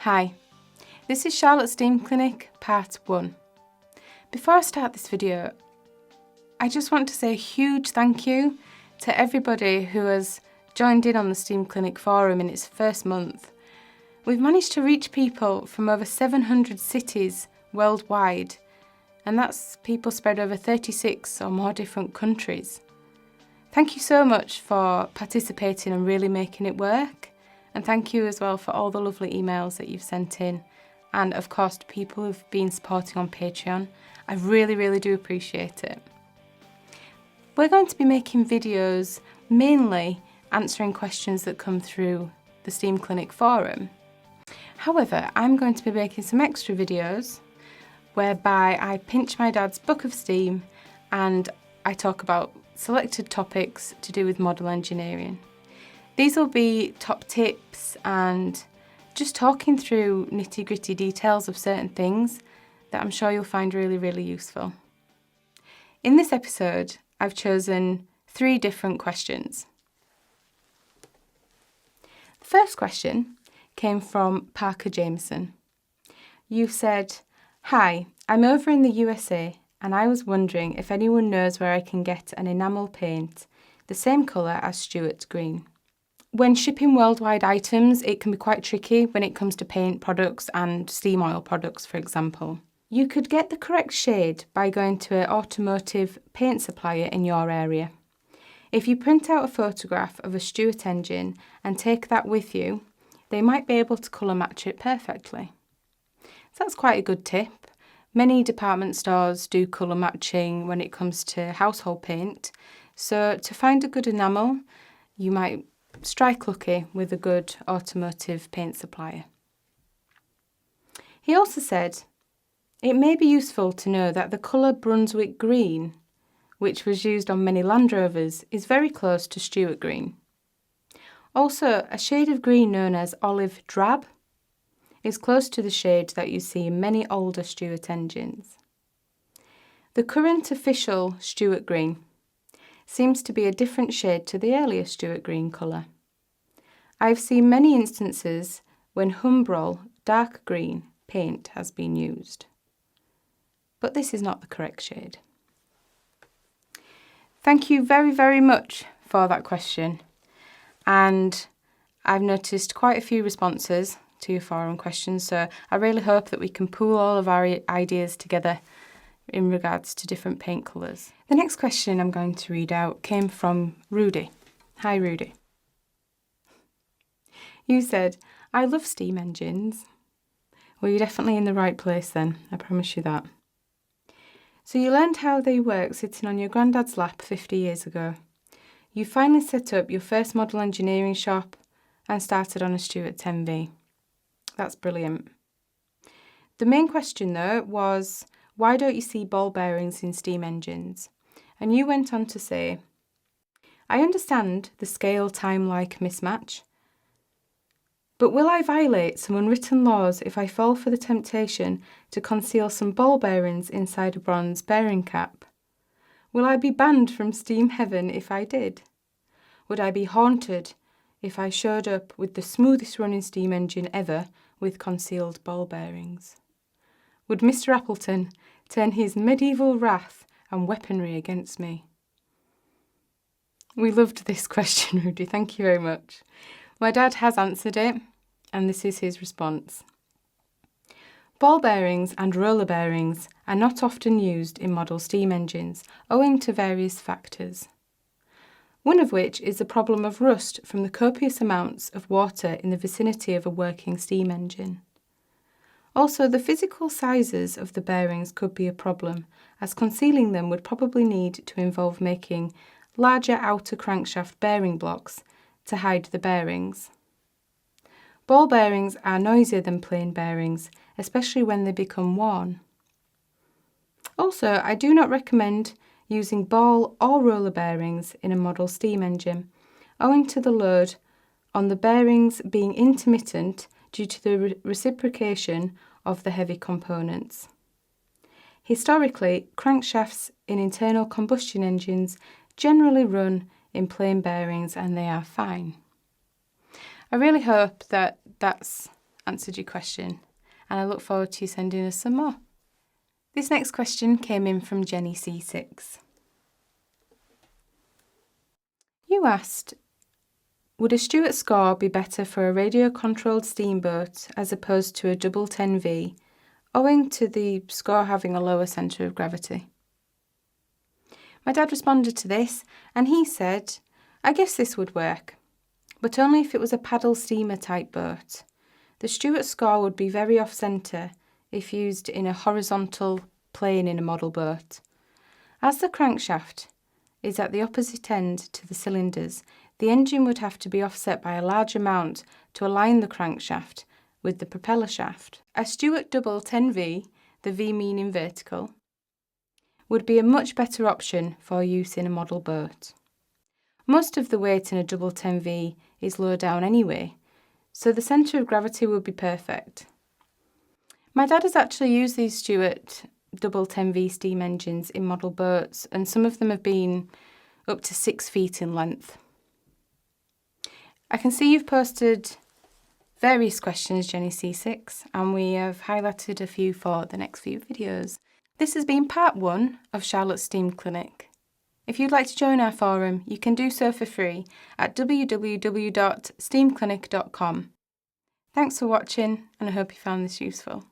Hi, this is Charlotte's Steam Clinic Part 1. Before I start this video, I just want to say a huge thank you to everybody who has joined in on the Steam Clinic forum in its first month. We've managed to reach people from over 700 cities worldwide, and that's people spread over 36 or more different countries. Thank you so much for participating and really making it work. And thank you as well for all the lovely emails that you've sent in. And of course, to people who've been supporting on Patreon. I really do appreciate it. We're going to be making videos mainly answering questions that come through the Steam Clinic forum. However, I'm going to be making some extra videos whereby I pinch my dad's book of Steam and I talk about selected topics to do with model engineering. These will be top tips and just talking through nitty-gritty details of certain things that I'm sure you'll find really useful. In this episode, I've chosen 3 different questions. The first question came from Parker Jameson. You said, "Hi, I'm over in the USA and I was wondering if anyone knows where I can get an enamel paint, the same colour as Stuart Green." When shipping worldwide items, it can be quite tricky when it comes to paint products and steam oil products, for example. You could get the correct shade by going to an automotive paint supplier in your area. If you print out a photograph of a Stuart engine and take that with you, they might be able to colour match it perfectly. So that's quite a good tip. Many department stores do colour matching when it comes to household paint, so to find a good enamel, you might strike lucky with a good automotive paint supplier. He also said, "It may be useful to know that the colour Brunswick green, which was used on many Land Rovers, is very close to Stuart green. Also, a shade of green known as olive drab is close to the shade that you see in many older Stuart engines. The current official Stuart green seems to be a different shade to the earlier Stuart green colour. I've seen many instances when Humbrol dark green paint has been used, but this is not the correct shade." Thank you very much for that question, and I've noticed quite a few responses to your forum questions, so I really hope that we can pool all of our ideas together in regards to different paint colours. The next question I'm going to read out came from Rudy. Hi Rudy. You said, "I love steam engines." Well, you're definitely in the right place then, I promise you that. So you learned how they work sitting on your granddad's lap 50 years ago. You finally set up your first model engineering shop and started on a Stuart 10V. That's brilliant. The main question though was, why don't you see ball bearings in steam engines? And you went on to say, "I understand the scale-time-like mismatch, but will I violate some unwritten laws if I fall for the temptation to conceal some ball bearings inside a bronze bearing cap? Will I be banned from steam heaven if I did? Would I be haunted if I showed up with the smoothest running steam engine ever with concealed ball bearings? Would Mr. Appleton turn his medieval wrath and weaponry against me?" We loved this question, Rudy. Thank you very much. My dad has answered it, and this is his response. Ball bearings and roller bearings are not often used in model steam engines, owing to various factors. One of which is the problem of rust from the copious amounts of water in the vicinity of a working steam engine. Also, the physical sizes of the bearings could be a problem, as concealing them would probably need to involve making larger outer crankshaft bearing blocks to hide the bearings. Ball bearings are noisier than plain bearings, especially when they become worn. Also, I do not recommend using ball or roller bearings in a model steam engine, owing to the load on the bearings being intermittent due to the reciprocation of the heavy components. Historically, crankshafts in internal combustion engines generally run in plain bearings and they are fine. I really hope that that's answered your question, and I look forward to you sending us some more. This next question came in from Jenny C6. You asked, would a Stuart score be better for a radio-controlled steamboat as opposed to a double 10V, owing to the score having a lower centre of gravity? My dad responded to this, and he said, I guess this would work, but only if it was a paddle steamer type boat. The Stuart score would be very off-centre if used in a horizontal plane in a model boat. As the crankshaft is at the opposite end to the cylinders, the engine would have to be offset by a large amount to align the crankshaft with the propeller shaft. A Stuart double 10V, the V meaning vertical, would be a much better option for use in a model boat. Most of the weight in a double 10V is low down anyway, so the centre of gravity would be perfect. My dad has actually used these Stuart double 10V steam engines in model boats, and some of them have been up to 6 feet in length. I can see you've posted various questions, Jenny C6, and we have highlighted a few for the next few videos. This has been part 1 of Charlotte's Steam Clinic. If you'd like to join our forum, you can do so for free at www.steamclinic.com. Thanks for watching, and I hope you found this useful.